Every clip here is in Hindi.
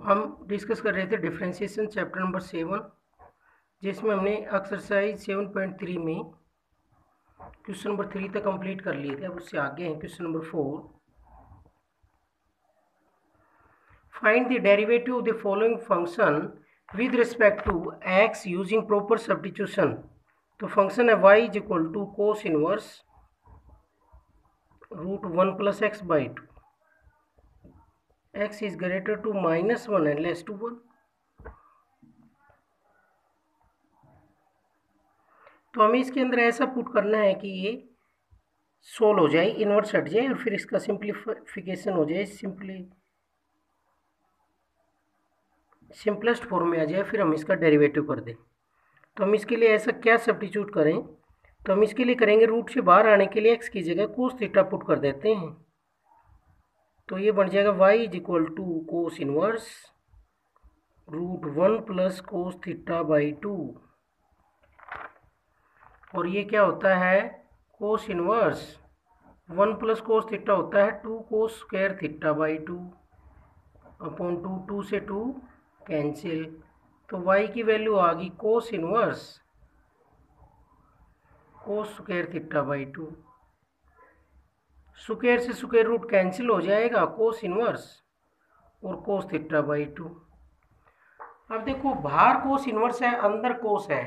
हम डिस्कस कर रहे थे डिफरेंशिएशन चैप्टर नंबर 7, जिसमें हमने एक्सरसाइज 7.3 में क्वेश्चन नंबर 3 तक कंप्लीट कर लिए थे। अब उससे आगे हैं question number 4। Find the derivative of the following function with respect to x using proper substitution. तो फंक्शन है y is equal to cos inverse √1 plus x by two, x is greater to -1 and less to 1। तो हमें इसके अंदर ऐसा पुट करना है कि ये सोल्व हो जाए, इन्वर्स हट जाए और फिर इसका सिंप्लीफिकेशन हो जाए, सिंपलेस्ट फॉर्म में आ जाए, फिर हम इसका डेरिवेटिव कर दें। तो हम इसके लिए ऐसा क्या सब्स्टिट्यूट करें? तो हम इसके लिए करेंगे रूट से बाहर आने के लिए x की जगह कोस थीटा पुट कर देते हैं। तो ये बन जाएगा y is equal to cos inverse √1 plus cos theta by 2। और ये क्या होता है? Cos inverse 1 plus cos theta होता है 2 cos square theta by 2 upon 2 से 2 कैंसिल। तो y की वैल्यू आ गई cos inverse cos square theta by 2। Square से स्क्वायर रूट कैंसिल हो जाएगा, कोस इनवर्स और कोस थीटा बाई 2। अब देखो, बाहर कोस इनवर्स है, अंदर कोस है,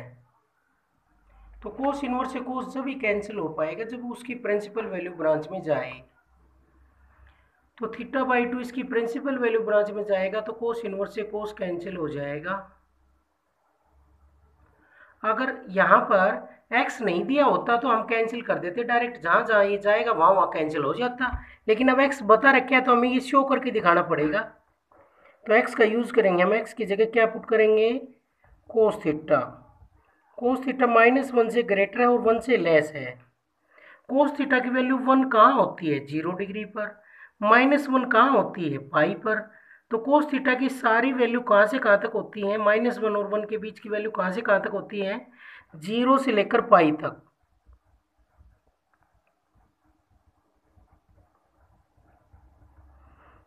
तो कोस इनवर्स से कोस जब ही कैंसिल हो पाएगा जब उसकी प्रिंसिपल वैल्यू ब्रांच में जाए। तो थीटा बाई 2 इसकी प्रिंसिपल वैल्यू ब्रांच में जाएगा तो कोस इनवर्स से कोस कैंसिल हो जाएगा। अगर यहाँ पर x नहीं दिया होता तो हम कैंसिल कर देते डायरेक्ट, जहाँ जहाँ ये जाएगा वहाँ वहाँ कैंसिल हो जाता। लेकिन अब x बता रखा है तो हमें ये शो करके दिखाना पड़ेगा। तो x का यूज़ करेंगे हम। x की जगह क्या पुट करेंगे? Cos theta. कोस थीटा -1 से ग्रेटर है और 1 से लेस है। कोस थीटा की वैल्यू 1 कहाँ होती है? 0 डिग्री पर। -1 कहाँ होती है? पाई पर। तो कोस थीटा की सारी वैल्यू कहाँ से कहाँ तक होती हैं? -1 और 1 के बीच की वैल्यू कहाँ से कहाँ तक होती है? 0 से लेकर पाई तक।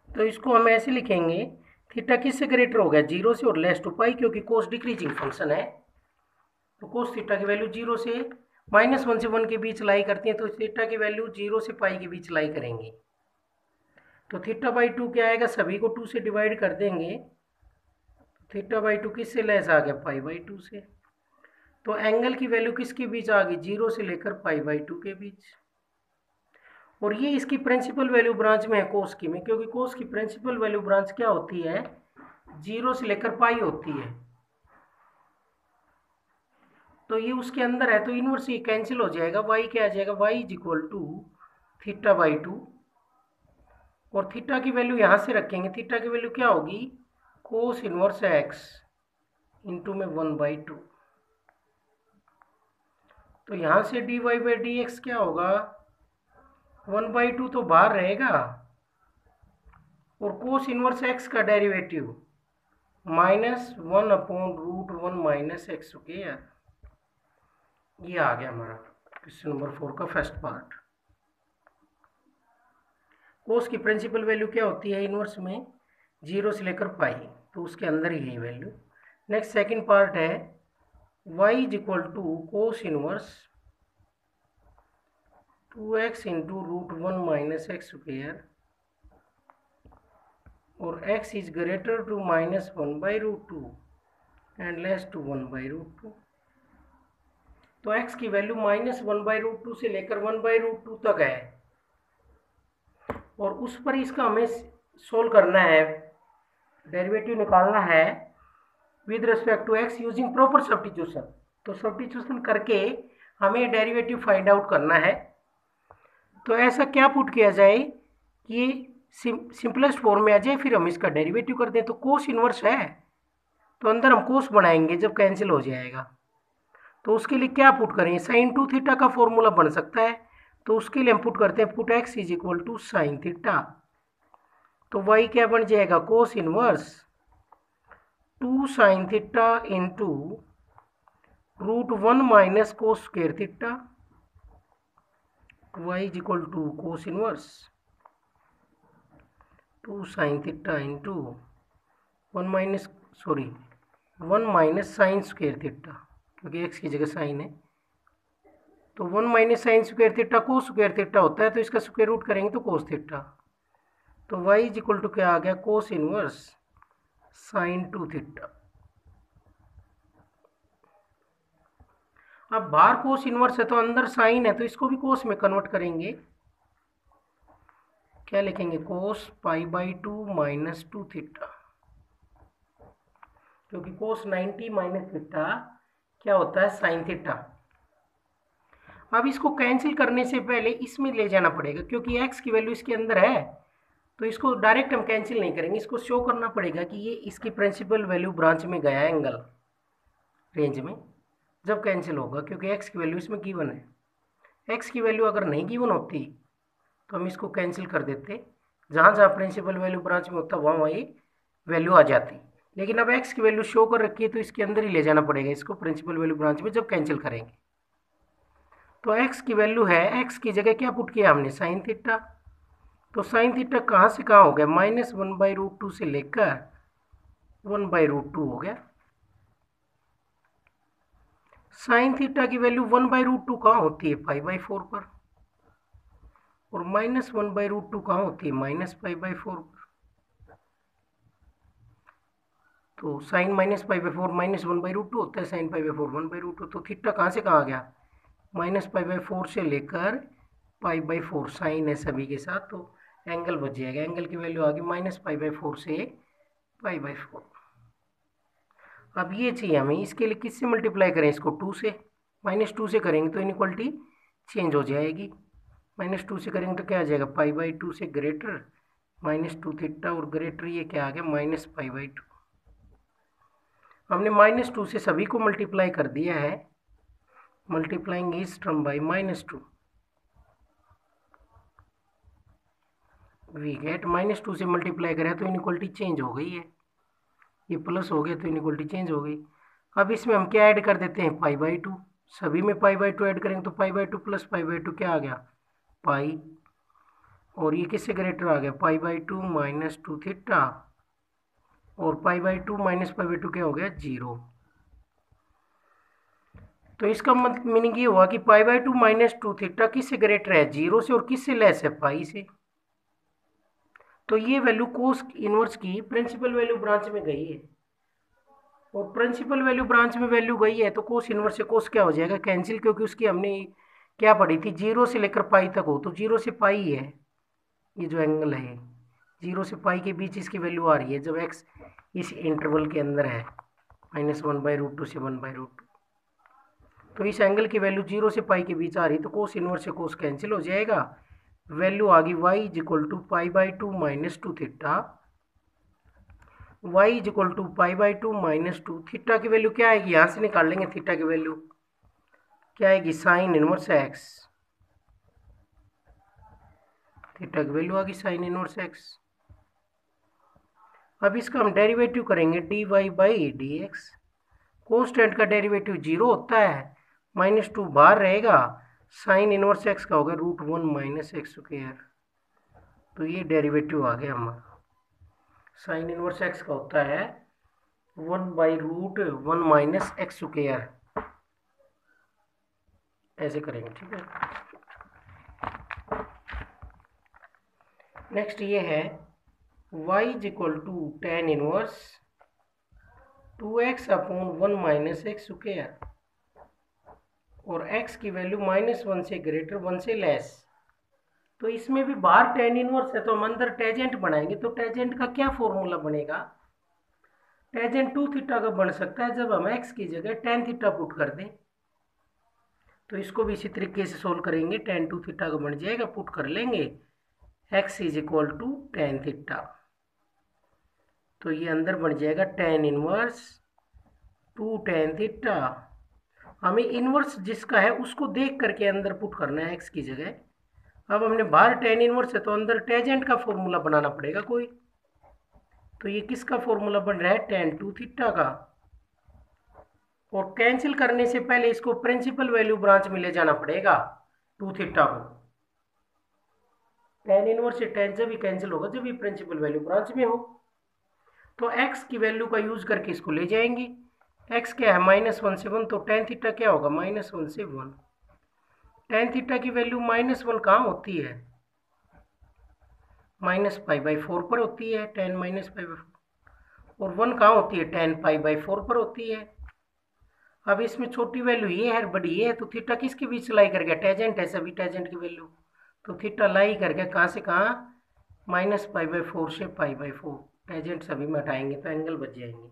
तो इसको हम ऐसे लिखेंगे, थीटा किससे ग्रेटर हो गया? 0 से और लेस टू पाई, क्योंकि कोस डिक्रीजिंग फंक्शन है। तो कोस थीटा की वैल्यू 0 से -1 से 1 के बीच लाई करती है, तो थीटा की वैल्यू 0 से पाई के बीच लाई करेंगे। तो थीटा बाई 2 क्या आएगा? सभी को 2 से डिवाइड कर देंगे। थीटा बाई 2 किससे लेस आ गया? पाई बाई 2 से। तो एंगल की वैल्यू किसके बीच आ गई? 0 से लेकर पाई बाई 2 के बीच। और ये इसकी प्रिंसिपल वैल्यू ब्रांच में है कोस की में, क्योंकि कोस की प्रिंसिपल वैल्यू ब्रांच क्या होती है? 0 से लेकर पाई होती है। तो ये उसके अंदर है तो इनवर्स ये कैंसिल हो जाएगा। y क्या आ जाएगा? y is equal to theta by 2। और थीटा की वैल्यू यहाँ से रखेंगे। थीटा की वैल्यू क्या होगी? कोस इनवर्स x इंटू में 1/2। तो यहाँ से dy बाई dx क्या होगा? 1/2 तो बाहर रहेगा, और कोस इनवर्स x का derivative -1 upon √1 minus x square. ये आ गया हमारा क्वेश्चन नंबर 4 का फर्स्ट पार्ट। कोस की प्रिंसिपल वैल्यू क्या होती है इनवर्स में? 0 से लेकर पाई, तो उसके अंदर ही है वैल्यू। नेक्स्ट सेकंड पार्ट है y is equal to cos inverse 2x into √1 minus x square, और x is greater to -1/√2 and less to 1/√2। तो x की वैल्यू -1/√2 से लेकर 1/√2 तक है, और उस पर इसका हमें सोल्व करना है, डेरिवेटिव निकालना है with respect to x using proper substitution. तो सब्स्टिट्यूशन करके हमें डेरिवेटिव फाइंड आउट करना है। तो ऐसा क्या पुट किया जाए कि सिंपलेस्ट फॉर्म में आ जाए, फिर हम इसका डेरिवेटिव कर दें। तो कोस इनवर्स है तो अंदर हम कोस बनाएंगे जब कैंसिल हो जाएगा। तो उसके लिए क्या पुट करें? साइन 2 थीटा का फॉर्मूला बन सकता है, तो उसके लिए हम पुट करते हैं put x is equal to sine theta. तो y क्या बन जाएगा? Cos inverse 2 sine theta into √1 minus cos square theta. y is equal to cos inverse 2 sine theta into 1 minus sorry 1 minus sine square theta, क्योंकि एक्स की जगह साइन है, तो 1 minus sine square theta cos square theta होता है, तो इसका स्क्वायर रूट करेंगे तो कोस थीटा। तो y इज इक्वल टू क्या आ गया, कोस इनवर्स साइन 2 थीटा। अब बाहर कोस इनवर्स है तो अंदर साइन है, तो इसको भी कोस में कन्वर्ट करेंगे। क्या लिखेंगे, कोस पाई बाई 2 माइनस 2 थीटा, क्योंकि कोस 90 माइनस थीटा क्या होता है, साइन थीटा। अब इसको कैंसिल करने से पहले इसमें ले जाना पड़ेगा, क्योंकि x की वैल्यू इसके अंदर है, तो इसको डायरेक्ट हम कैंसिल नहीं करेंगे, इसको शो करना पड़ेगा कि ये इसकी प्रिंसिपल वैल्यू ब्रांच में गया है एंगल रेंज में, जब कैंसिल होगा, क्योंकि x की वैल्यू इसमें गिवन है। x की वैल्यू अगर नहीं गिवन होती तो हम इसको कैंसिल कर देते, जहाँ जहाँ प्रिंसिपल वैल्यू ब्रांच में होता वहाँ ये वैल्यू आ जाती। लेकिन अब x की वैल्यू शो कर रखी है, तो इसके अंदर ही ले जाना पड़ेगा इसको प्रिंसिपल वैल्यू ब्रांच में जब कैंसिल करेंगे। तो x की वैल्यू है, x की जगह क्या पुट किया हमने, साइन थीटा। तो साइन थीटा कहाँ से कहाँ हो गया, -1/√2 से लेकर 1/√2 हो गया। साइन थीटा की वैल्यू 1/√2 कहाँ होती है, π/4 पर, और -1/√2 कहाँ होती है, -π/4 पर। तो साइन -π/4 -1/√2 होता है, साइन π/4 1/√2। तो थीटा कहाँ से कहाँ आ गया, -π/4 से लेकर π/4, साइन है सभी के साथ, तो एंगल बच जाएगा। एंगल की वैल्यू आ गई -π/4 से π/4। अब ये चाहिए हमें, इसके लिए किससे मल्टीप्लाई करें, इसको 2 से, -2 से करेंगे तो इनइक्वालिटी चेंज हो जाएगी। -2 से करेंगे तो क्या आ जाएगा, π/2 से ग्रेटर -2 थीटा, और ग्रेटर ये क्या आ गया, -π/2। हमने -2 से सभी को मल्टीप्लाई कर दिया है, मल्टीप्लाइंग इस टर्म बाई -2, वी गेट -2 से मल्टीप्लाई करें तो इनइक्वालिटी चेंज हो गई है, ये प्लस हो गया तो इनइक्वालिटी चेंज हो गई। अब इसमें हम क्या ऐड कर देते हैं, π/2, सभी में π/2 ऐड करेंगे तो π/2 प्लस π/2 क्या आ गया, पाई, और ये किससे ग्रेटर आ गया, π/2 -2 थीटा, और π/2 -π/2 क्या हो गया, 0। तो इसका मतलब मीनिंग ये हुआ कि π/2 -2 थीटा किससे ग्रेटर है, 0 से, और किससे लेस है, पाई से। तो ये वैल्यू कोस इनवर्स की प्रिंसिपल वैल्यू ब्रांच में गई है, और प्रिंसिपल वैल्यू ब्रांच में वैल्यू गई है तो कोस इनवर्स से कोस क्या हो जाएगा, कैंसिल, क्योंकि उसकी हमने क्या पढ़ी थी, 0 से लेकर पाई तक हो, तो 0 से पाई है ये जो एंगल है, 0 से पाई के बीच इसकी वैल्यू आ रही है जब x इस इंटरवल के अंदर है, -1/√2 से 1/√2। तो इस एंगल की वैल्यू 0 से पाई के बीच आ रही है, तो कोस इनवर्स से कोस कैंसिल हो जाएगा। वैल्यू आ गई y is equal to π/2 -2 theta, y is equal to π/2 -2 theta की वैल्यू क्या आएगी, यहाँ से निकाल लेंगे, थीटा की वैल्यू क्या आएगी, साइन इनवर्स x, थीटा की वैल्यू आ गई साइन इनवर्स x। अब इसका हम डेरिवेटिव करेंगे dy/dx, कोंस्टेंट का डेरिवेटिव 0 होता है, -2 बाहर रहेगा, साइन इनवर्स x का होगा √1 - x²। तो ये डेरिवेटिव आ गया हमारा, साइन इनवर्स x का होता है 1/√1 - x², ऐसे करेंगे, ठीक है। नेक्स्ट ये है y is equal to tan inverse 2x/1 - x², और x की वैल्यू -1 से ग्रेटर 1 से लेस। तो इसमें भी बाहर tan इनवर्स है तो हम अंदर टेजेंट बनाएंगे, तो टेजेंट का क्या फॉर्मूला बनेगा, टेजेंट 2 थीटा का बन सकता है जब हम x की जगह tan थीटा पुट कर दें। तो इसको भी इसी तरीके से सोल्व करेंगे, tan 2 थीटा का बन जाएगा, पुट कर लेंगे, x is equal to tan theta. तो ये अंदर बन जाएगा tan इनवर्स 2 tan थीटा। हमें इनवर्स जिसका है उसको देख करके अंदर पुट करना है x की जगह। अब हमने बाहर tan इनवर्स है तो अंदर टेजेंट का फॉर्मूला बनाना पड़ेगा कोई। तो ये किसका फॉर्मूला बन रहा है, tan 2 थीटा का। और कैंसिल करने से पहले इसको प्रिंसिपल वैल्यू ब्रांच में ले जाना पड़ेगा 2 थीटा को। tan इनवर्स से tan जब भी कैंसिल होगा जब भी प्रिंसिपल वैल्यू ब्रांच में हो। तो x की वैल्यू का यूज करके इसको ले जाएंगे। x क्या है -1 से 1, तो tan थीटा क्या होगा -1 से 1। tan थीटा की वैल्यू -1 कहाँ होती है -π/4 पर होती है tan -π/4, और 1 कहाँ होती है tan π/4 पर होती है। अब इसमें छोटी वैल्यू ये है बड़ी ये है, तो थीटा किसके बीच लाई कर गया, टेजेंट है सभी टेजेंट की वैल्यू, तो थीटा लाई कर गया कहाँ से कहाँ -π/4 से π/4, टेजेंट सभी में हटाएंगे तो एंगल बच जाएंगे।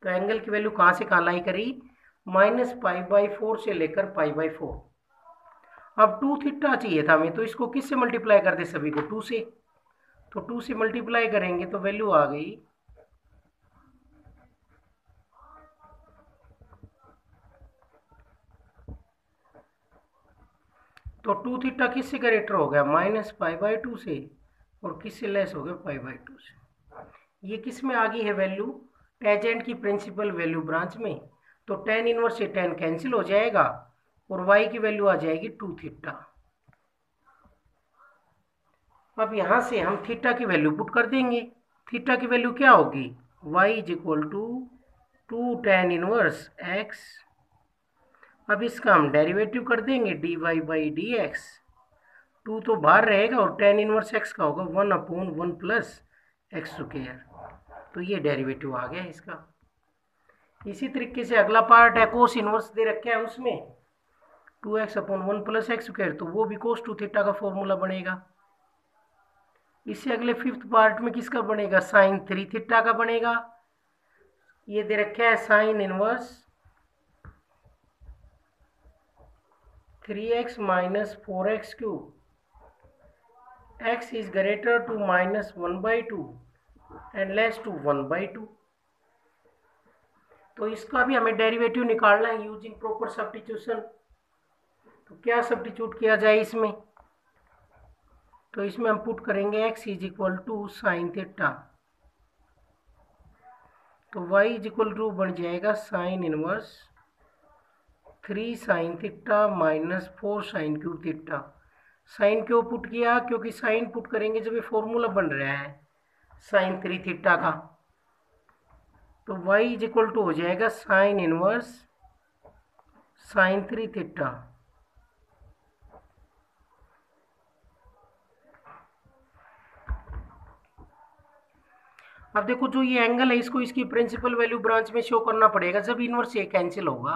तो एंगल की वैल्यू कहाँ से कहाँ लाई करी -π/4 से लेकर π/4। अब 2 थीटा चाहिए था हमें, तो इसको किससे मल्टीप्लाई कर दे सभी को 2 से, तो 2 से मल्टीप्लाई करेंगे तो वैल्यू आ गई तो 2 थीटा किससे ग्रेटर हो गया -π/2 से, और किससे लेस हो गया π/2 से। ये किस में आ गई है वैल्यू, टेजेंट की प्रिंसिपल वैल्यू ब्रांच में, तो tan इनवर्स से tan कैंसिल हो जाएगा और y की वैल्यू आ जाएगी 2 थीटा। अब यहाँ से हम थीटा की वैल्यू पुट कर देंगे, थीटा की वैल्यू क्या होगी y = 2 tan इनवर्स x। अब इसका हम डेरिवेटिव कर देंगे dy/dx, 2 तो बाहर रहेगा और tan इनवर्स x का होगा 1/1 प्लस x²। तो ये डेरिवेटिव आ गया इसका। इसी तरीके से अगला पार्ट है कोस इनवर्स दे रखा है, उसमें 2x/1 प्लस x², तो वो भी cos 2 थीटा का फॉर्मूला बनेगा। इससे अगले फिफ्थ पार्ट में किसका बनेगा sin 3 थीटा का बनेगा। ये दे रखा है sin inverse 3x - 4x³ x is greater to -1/2 and less to 1/2। तो इसका भी हमें डेरिवेटिव निकालना है यूजिंग प्रॉपर सब्स्टिट्यूशन। तो क्या सब्स्टिट्यूट किया जाए इसमें, तो इसमें हम पुट करेंगे x = sin थीटा, तो y = बन जाएगा sin inverse 3 sin theta -4 sin³ theta. Sine क्यों पुट किया, क्योंकि साइन पुट करेंगे जब ये फॉर्मूला बन रहा है sin 3 थीटा का, तो y = हो जाएगा sin इनवर्स sin 3 थीटा। अब देखो जो ये एंगल है इसको इसकी प्रिंसिपल वैल्यू ब्रांच में शो करना पड़ेगा जब इनवर्स ये कैंसिल होगा।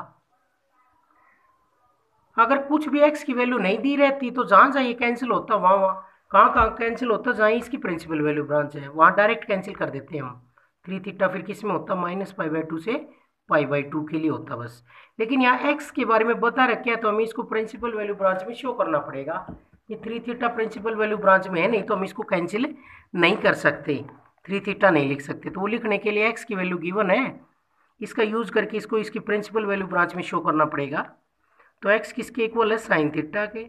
अगर कुछ भी x की वैल्यू नहीं दी रहती तो जहाँ जहाँ ये कैंसिल होता वहाँ वहाँ कहाँ कैंसिल होता, जहाँ इसकी प्रिंसिपल वैल्यू ब्रांच है वहाँ डायरेक्ट कैंसिल कर देते हैं हम। 3 थीटा फिर किस में होता -π/2 से π/2 के लिए होता बस। लेकिन यहाँ x के बारे में बता रखे हैं तो हमें इसको प्रिंसिपल वैल्यू ब्रांच में शो करना पड़ेगा। ये 3 थीटा प्रिंसिपल वैल्यू ब्रांच में है, नहीं तो हम इसको कैंसिल नहीं कर सकते, 3 थीटा नहीं लिख सकते। तो वो लिखने के लिए x की वैल्यू गिवन है, इसका यूज करके इसको इसकी प्रिंसिपल वैल्यू ब्रांच में शो करना पड़ेगा। तो x किसके इक्वल है sin थीटा के,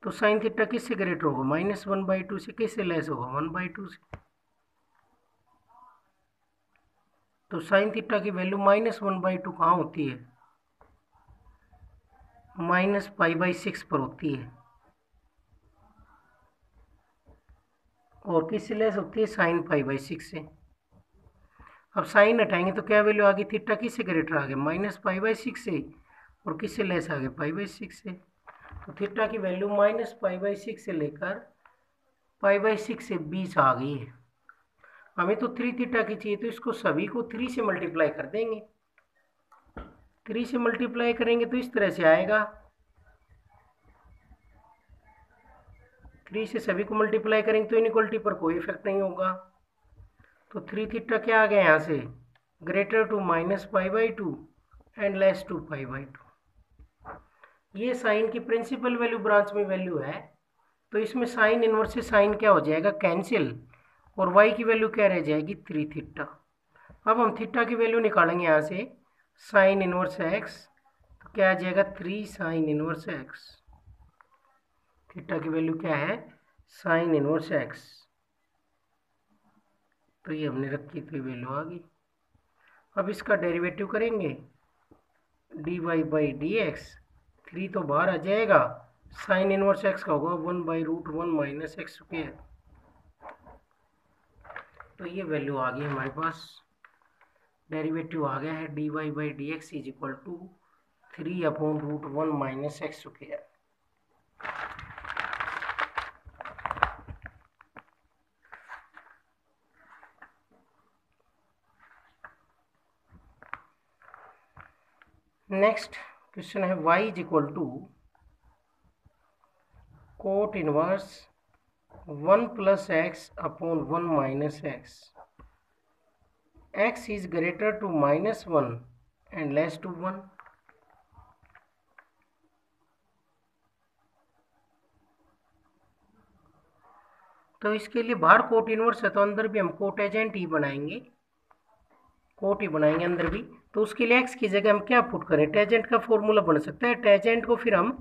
तो sin थीटा किससे ग्रेटर होगा -1/2 से, किससे लेस होगा 1/2 से। तो sin थीटा की वैल्यू -1/2 कहाँ होती है -π/6 पर होती है, और किससे लेस होती है sin π/6 से। अब साइन हटाएंगे तो क्या वैल्यू आ गई, थीटा किससे ग्रेटर आ गया -π/6 से, और किससे लेस आ गया π/6 से। तो थीटा की वैल्यू -π/6 से लेकर π/6 से 20 आ गई है। हमें तो 3 थीटा की चाहिए, तो इसको सभी को 3 से मल्टीप्लाई कर देंगे। 3 से मल्टीप्लाई करेंगे तो इस तरह से आएगा, 3 से सभी को मल्टीप्लाई करेंगे तो इनइक्वलिटी पर कोई इफेक्ट नहीं होगा। तो 3 थीटा क्या आ गया यहाँ से greater to -π/2 and less to π/2। ये साइन की प्रिंसिपल वैल्यू ब्रांच में वैल्यू है, तो इसमें साइन इनवर्स से साइन क्या हो जाएगा कैंसिल, और y की वैल्यू क्या रह जाएगी 3 थीटा। अब हम थीटा की वैल्यू निकालेंगे यहाँ से साइन इनवर्स x, तो क्या आ जाएगा 3 साइन इनवर्स x। थीटा की वैल्यू क्या है साइन इनवर्स x, तो ये हमने रखी तो वैल्यू आ गई। अब इसका डेरिवेटिव करेंगे dy/dx, 3 तो बाहर आ जाएगा, साइन इनवर्स x का होगा 1/√1 - x²। तो ये वैल्यू आ गई हमारे पास, डेरिवेटिव आ गया है dy/dx is equal to 3/√1 minus x square. Next question है y is equal to cot inverse 1 plus x upon 1 minus x, x is greater to -1 and less to 1। तो इसके लिए बाहर कोट इनवर्स है तो अंदर भी हम कोट एजेंट ही बनाएंगे, कोट ही बनाएंगे अंदर भी। तो उसके लिए x की जगह हम क्या पुट करें, टेजेंट का फॉर्मूला बन सकता है, टेजेंट को फिर हम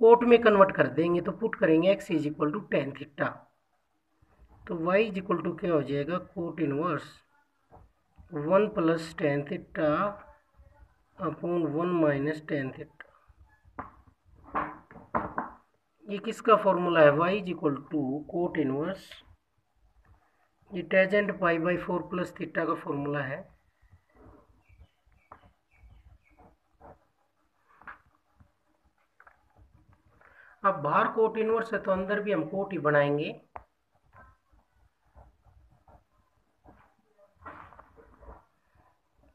कोट में कन्वर्ट कर देंगे। तो पुट करेंगे x is equal to tan theta, तो y इज इक्वल टू क्या हो जाएगा, cot inverse 1 plus tan theta upon 1 minus tan theta. ये किसका फॉर्मूला है, y is equal to cot inverse, ये टेजेंट π/4 प्लस थीटा का फॉर्मूला है। अब बाहर कोट इनवर्स है तो अंदर भी हम कोट ही बनाएंगे।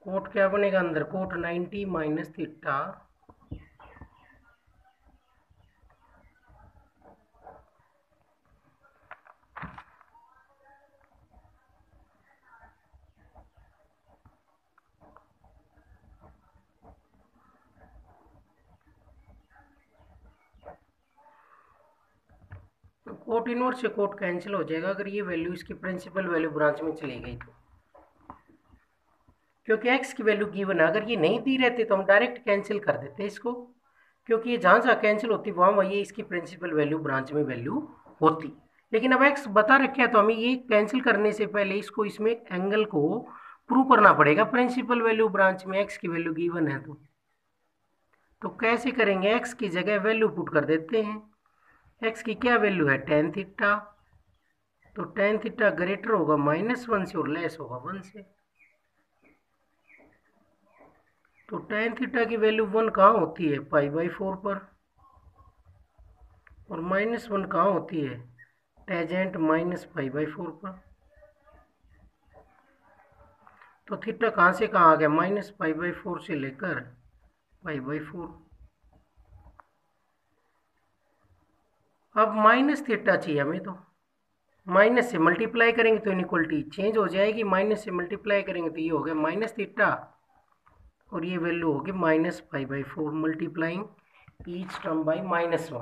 कोट क्या बनेगा अंदर, cot 90 minus theta cot inverse से कोट कैंसिल हो जाएगा अगर ये वैल्यू इसकी प्रिंसिपल वैल्यू ब्रांच में चली गई तो, क्योंकि x की वैल्यू गिवन है। अगर ये नहीं दी रहती तो हम डायरेक्ट कैंसिल कर देते इसको, क्योंकि ये जहाँ जहाँ कैंसिल होती वहाँ वही इसकी प्रिंसिपल वैल्यू ब्रांच में वैल्यू होती। लेकिन अब x बता रखा है तो हमें ये कैंसिल करने से पहले इसको इसमें एंगल को प्रूव करना पड़ेगा, प्रिंसिपल वैल्यू ब्रांच में x की वैल्यू गिवन है तो कैसे करेंगे, x की जगह वैल्यू पुट कर देते हैं। x की क्या वैल्यू है, टेन थीटा, तो टेन थीटा ग्रेटर होगा -1 से और लेस होगा 1 से। तो टेन थीटा की वैल्यू 1 कहाँ होती है, π/4 पर, और -1 कहाँ होती है, टेजेंट -π/4 पर। तो थीटा कहाँ से कहाँ आ गया, -π/4 से लेकर π/4। अब माइनस थीटा चाहिए हमें, तो माइनस से मल्टीप्लाई करेंगे तो इनइक्वलिटी चेंज हो जाएगी, माइनस से मल्टीप्लाई करेंगे तो ये हो गया माइनस थीटा और ये वैल्यू होगी -π/4 मल्टीप्लाइंग ईच टर्म बाई -1।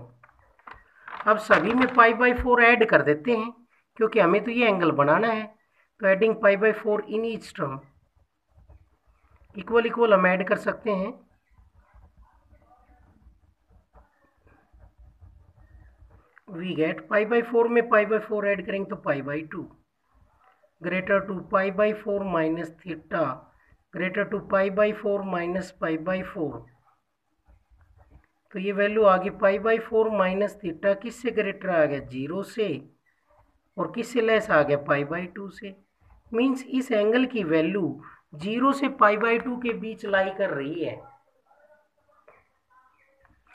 अब सभी में π/4 ऐड कर देते हैं क्योंकि हमें तो ये एंगल बनाना है, तो adding π/4 in each term equal equal हम ऐड कर सकते हैं। वी गेट π/4 में π/4 ऐड करेंगे तो π/2 greater to π/4 minus theta greater to π/4 minus π/4। तो ये वैल्यू आ गई π/4 माइनस थीटा किससे ग्रेटर आ गया, 0 से, और किससे लेस आ गया, π/2 से। मीन्स इस एंगल की वैल्यू 0 से π/2 के बीच लाई कर रही है,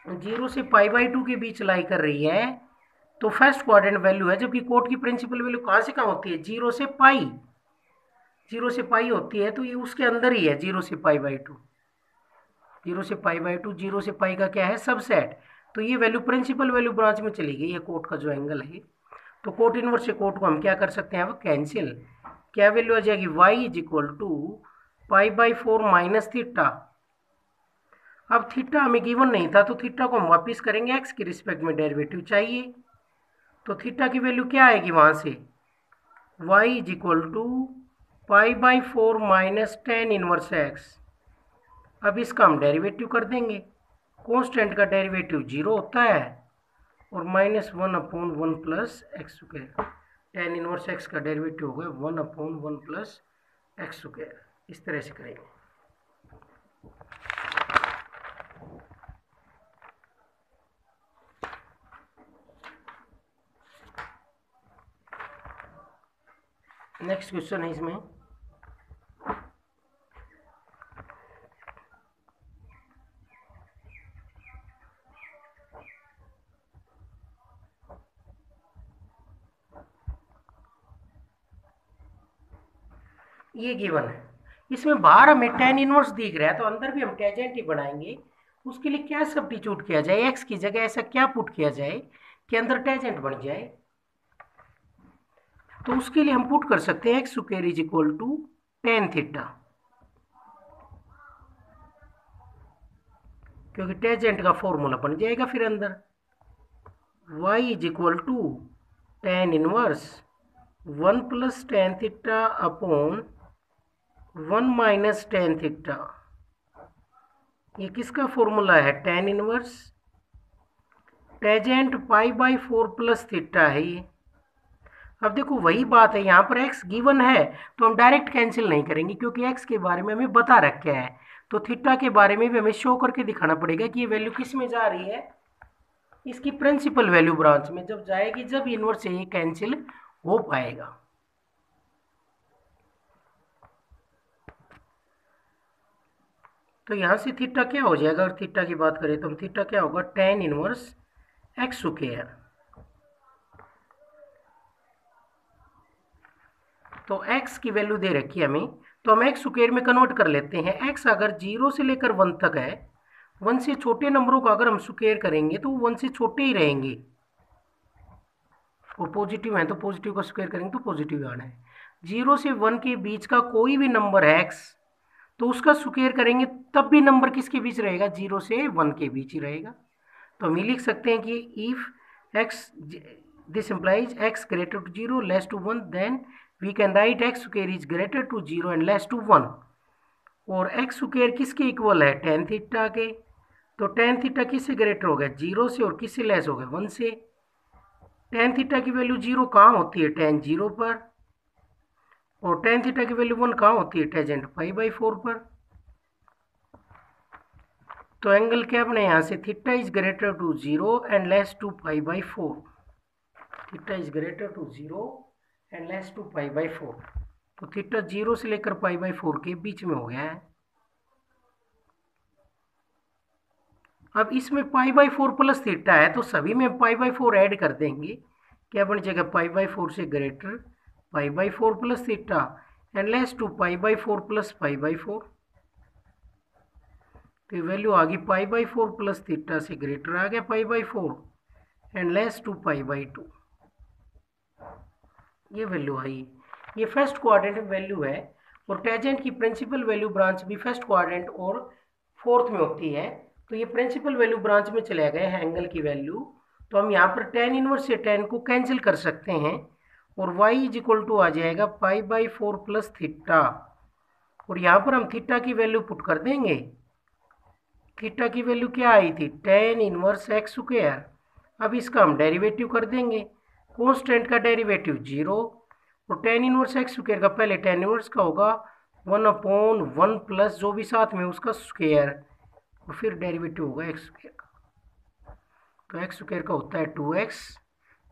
0 से π/2 के बीच लाई कर रही है, तो फर्स्ट क्वाड्रेंट वैल्यू है। जबकि कोट की प्रिंसिपल वैल्यू कहाँ से कहाँ होती है, 0 से पाई, 0 से पाई होती है, तो ये उसके अंदर ही है 0 से π/2, 0 से π/2, 0 से पाई का क्या है, सबसेट। तो ये वैल्यु प्रिंसिपल वैल्यू ब्रांच में चली गई है कोट का जो एंगल है। तो कोट इनवर्स से कोट को हम क्या कर सकते हैं, अब कैंसिल, क्या वैल्यू आ जाएगी, y is equal to π/4 minus theta. अब थीटा हमें गिवन नहीं था तो थीटा को हम वापिस करेंगे, x के रिस्पेक्ट में डेरिवेटिव चाहिए, तो थीटा की वैल्यू क्या आएगी वहाँ से, y is equal to π/4 minus tan inverse x। अब इसका हम डेरिवेटिव कर देंगे, कांस्टेंट का डेरिवेटिव 0 होता है और -1/1 plus x square, ten inverse x का डेरिवेटिव होगा 1/1 प्लस एक्स स्क्वायर। इस तरह से करेंगे। नेक्स्ट क्वेश्चन है इसमें, ये गिवन है, इसमें बाहर हमें tan इनवर्स दिख रहा है, तो अंदर भी हम टेजेंट ही बनाएंगे। उसके लिए क्या सब्स्टिट्यूट किया जाए, x की जगह ऐसा क्या पुट किया जाए कि अंदर टेजेंट बन जाए। तो उसके लिए हम पुट कर सकते हैं x square is equal to tan theta, क्योंकि टेजेंट का फॉर्मूला बन जाएगा फिर अंदर y is equal to tan inverse 1 plus tan theta upon 1 minus tan theta. ये किसका फॉर्मूला है, tan inverse tangent pi by 4 plus theta है ये। अब देखो वही बात है, यहाँ पर x गिवन है तो हम डायरेक्ट कैंसिल नहीं करेंगे, क्योंकि x के बारे में हमें बता रखा है। तो थीटा के बारे में भी हमें शो करके दिखाना पड़ेगा कि ये वैल्यू किस में जा रही है, इसकी प्रिंसिपल वैल्यू ब्रांच में जब जाएगी, जब इनवर्स से ये कैंसिल हो पाएगा। तो यहाँ से थीटा क्या हो जाएगा, अगर थीटा की बात करें तो थीटा क्या होगा, tan इनवर्स एक्स स्क्वायर। तो x की वैल्यू दे रखी है हमें, तो हम एक्स स्क्वायर में कन्वर्ट कर लेते हैं। x अगर 0 से लेकर 1 तक है, 1 से छोटे नंबरों का अगर हम स्क्वायर करेंगे तो 1 से छोटे ही रहेंगे, और पॉजिटिव है तो पॉजिटिव का स्क्वायर करेंगे तो पॉजिटिव आना है। 0 से 1 के बीच का कोई भी नंबर है x, तो उसका स्क्वायर करेंगे तब भी नंबर किसके बीच रहेगा, 0 से 1 के बीच ही रहेगा। तो हम ये लिख सकते हैं कि if x, this implies x greater to 0 less to 1, then we can write x square is greater to 0 and less to 1। और एक्स स्क्वायर किसके इक्वल है, tan थीटा के। तो tan थीटा किससे ग्रेटर हो गया, 0 से, और किससे लेस हो गया, 1 से। tan थीटा की वैल्यू 0 कहाँ होती है, tan 0 पर, और tan थीटा की वैल्यू 1 कहाँ होती है, टेजेंट पाई बाई 4 पर। तो एंगल क्या बने यहाँ से, theta is greater to 0 and less to pi by 4। Theta is greater to 0 and less to pi by 4। तो थीटा 0 से लेकर पाई बाई 4 के बीच में हो गया है। अब इसमें पाई बाई 4 प्लस थीटा है, तो सभी में पाई बाई 4 ऐड कर देंगे, क्या बन जाएगा, पाई बाई 4 से greater pi by 4 plus theta and less to pi by 4 plus pi by 4। तो वैल्यू आ गई पाई बाई 4 प्लस थीटा से ग्रेटर आ गया pi by 4 and less to pi by 2। ये वैल्यू आई, ये फर्स्ट क्वाड्रेंट में वैल्यू है। और टेजेंट की प्रिंसिपल वैल्यू ब्रांच भी फर्स्ट क्वाड्रेंट और फोर्थ में होती है। तो ये प्रिंसिपल वैल्यू ब्रांच में चले गए हैं एंगल की वैल्यू। तो हम यहाँ पर tan इनवर्स से tan को कैंसिल कर सकते हैं, और y इज इक्वल टू आ जाएगा पाई बाई 4 प्लस थीटा। और यहाँ पर हम थीटा की वैल्यू पुट कर देंगे। थीटा की वैल्यू क्या आई थी, tan इनवर्स एक्स स्क्वायर। अब इसका हम डेरिवेटिव कर देंगे, कॉन्स्टेंट का डेरिवेटिव 0, और tan इनवर्स एक्स स्क्वायर का पहले tan इनवर्स का होगा 1/1 प्लस जो भी साथ में उसका स्क्वायर, और फिर डेरिवेटिव होगा एक्स स्क्वायर का। तो एक्स स्क्वायर का होता है 2x,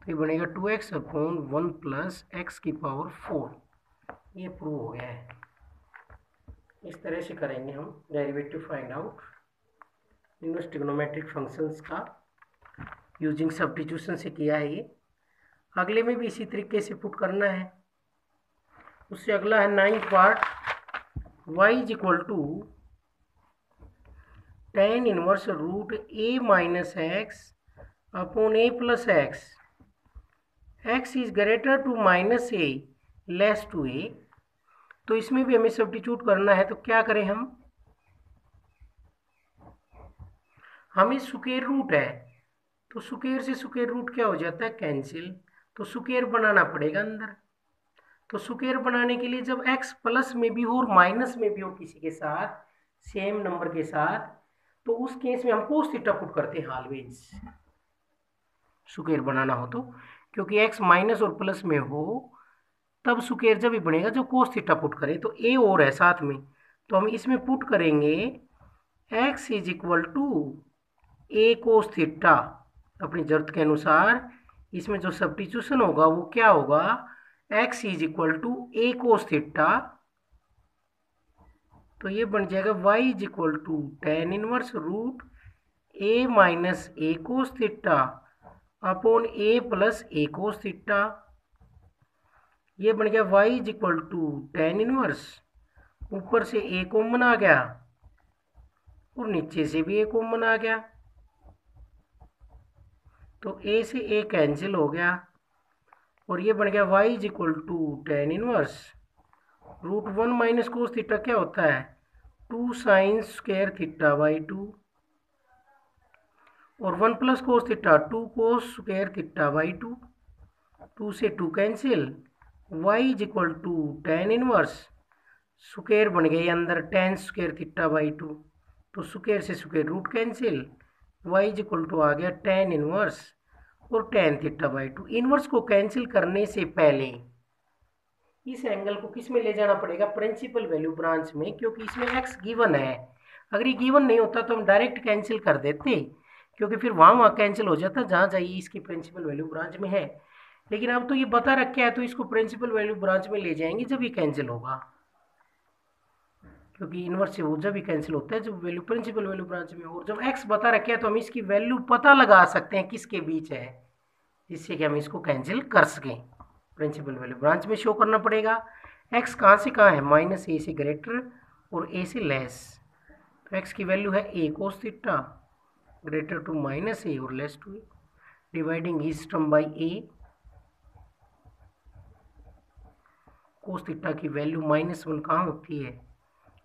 तो ये बनेगा 2x/1 प्लस एक्स की पावर 4। ये प्रूव हो गया है। इस तरह से करेंगे हम derivative find out inverse trigonometric functions का, यूजिंग सब्स्टिट्यूशन से किया है ये। अगले में भी इसी तरीके से पुट करना है। उससे अगला है 9th part, y is equal to tan inverse root a minus x upon a plus x, x is greater to minus a less to a। तो इसमें भी हमें सब्स्टिट्यूट करना है, तो क्या करें हमें स्क्वायर रूट है, तो स्क्वायर से स्क्वायर रूट क्या हो जाता है, कैंसिल। तो स्क्वायर बनाना पड़ेगा अंदर। तो स्क्वायर बनाने के लिए जब x प्लस में भी हो और माइनस में भी हो किसी के साथ, सेम नंबर के साथ, तो उस केस में हम कोस थीटा पुट करते हैं ऑलवेज, स्क्वायर बनाना हो तो। क्योंकि x माइनस और प्लस में हो तब स्क्वायर जब भी बनेगा जब कोस थीटा पुट करें। तो a और है साथ में, तो हम इसमें पुट करेंगे x is equal to a cos theta. अपनी जरूरत के अनुसार इसमें जो सब्स्टिट्यूशन होगा वो क्या होगा, x is equal to a cos theta, तो ये बन जाएगा y is equal to tan inverse root a minus a cos theta upon a plus a cos theta. ये बन गया y is equal to tan inverse, ऊपर से a कॉमन आ गया और नीचे से भी a कॉमन आ गया, तो a से a कैंसिल हो गया और ये बन गया y is equal to tan inverse root 1 minus cos theta क्या होता है 2 साइन स्क्वायर थीटा बाई 2 और 1 plus cos theta 2 cos square theta by 2, 2 से 2 cancel, y is equal to tan inverse square बन गया अंदर tan स्क्वायर थीटा बाई 2, तो स्क्वायर से square root cancel, y is equal to आ गया tan इनवर्स और tan थीटा बाई 2। इनवर्स को कैंसिल करने से पहले इस एंगल को किस में ले जाना पड़ेगा प्रिंसिपल वैल्यू ब्रांच में, क्योंकि इसमें x गिवन है। अगर ये गिवन नहीं होता तो हम डायरेक्ट कैंसिल कर देते, क्योंकि फिर वहाँ कैंसिल हो जाता जहाँ जाइए इसकी प्रिंसिपल वैल्यू ब्रांच में है। लेकिन अब तो ये बता रखा है तो इसको प्रिंसिपल वैल्यू ब्रांच में ले जाएंगे जब ये कैंसिल होगा, क्योंकि इनवर्स से वो जब भी कैंसिल होता है जब वैल्यू प्रिंसिपल वैल्यू ब्रांच में, और जब x बता रखे है तो हम इसकी वैल्यू पता लगा सकते हैं किसके बीच है, जिससे कि हम इसको कैंसिल कर सकें। प्रिंसिपल वैल्यू ब्रांच में शो करना पड़ेगा। x कहाँ से कहाँ है माइनस a से ग्रेटर और a से लेस, तो x की वैल्यू है a cos theta greater to minus a और लेस टू a, डिवाइडिंग इस term by a। Cos theta की वैल्यू -1 कहाँ होती है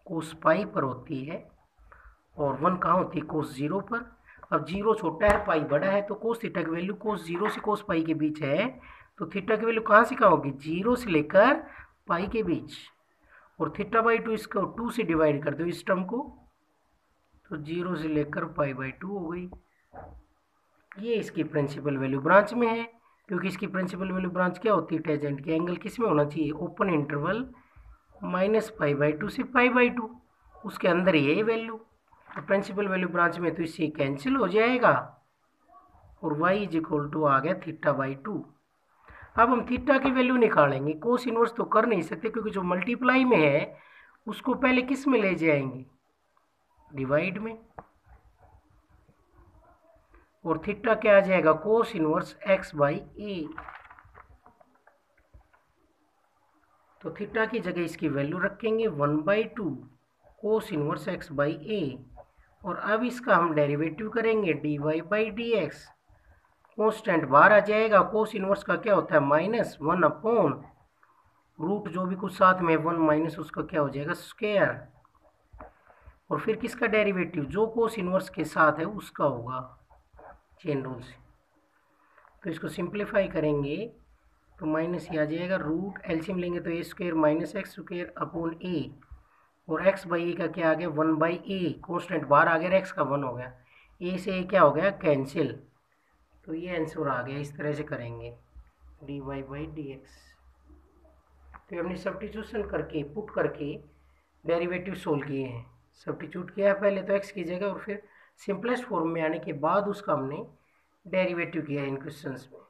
कोस पाई पर होती है और 1 कहाँ होती है कोस 0 पर। अब 0 छोटा है पाई बड़ा है, तो कोस थीटा की वैल्यू कोस 0 से कोस पाई के बीच है, तो थीटा की वैल्यू कहाँ से कहाँ होगी 0 से लेकर पाई के बीच, और थीटा बाई 2 इसको 2 से डिवाइड कर दो इस टर्म को, तो 0 से लेकर पाई बाई 2 हो गई। ये इसकी प्रिंसिपल वैल्यू ब्रांच में है, क्योंकि इसकी प्रिंसिपल वैल्यू ब्रांच क्या होती है टेंजेंट के एंगल किस में होना चाहिए ओपन इंटरवल -π/2 से π/2, उसके अंदर ये वैल्यू, तो प्रिंसिपल वैल्यू ब्रांच में तो इससे कैंसिल हो जाएगा और y इज इक्वल टू आ गया थीटा बाई 2। अब हम थीटा की वैल्यू निकालेंगे, कोस इनवर्स तो कर नहीं सकते क्योंकि जो मल्टीप्लाई में है उसको पहले किस में ले जाएंगे डिवाइड में, और थीटा क्या आ जाएगा कोस इनवर्स x बाई ए, तो थीटा की जगह इसकी वैल्यू रखेंगे 1/2 कोस इनवर्स x बाई ए, और अब इसका हम डेरिवेटिव करेंगे dy by D x, constant बाहर आ जाएगा, कोस इनवर्स का क्या होता है -1 अपॉन रूट जो भी कुछ साथ में 1 माइनस उसका क्या हो जाएगा स्क्वायर, और फिर किसका डेरिवेटिव जो कोस इनवर्स के साथ है उसका होगा चेन रूल से, तो इसको सिंप्लीफाई करेंगे तो माइनस ये आ जाएगा, रूट एलसीएम लेंगे तो a² minus x square upon A, और x बाई ए का क्या आ गया 1/a, कॉन्स्टेंट बाहर आ गया x का 1 हो गया, a से a क्या हो गया कैंसिल, तो ये आंसर आ गया। इस तरह से करेंगे dy बाई डी एक्स, तो हमने सब्स्टिट्यूशन करके पुट करके डेरिवेटिव सोल्व किए हैं, सब्स्टिट्यूट किया है पहले तो x की जगह और फिर सिंपलेस्ट फॉर्म में आने के बाद उसका हमने डेरिवेटिव किया है इन क्वेश्चंस में।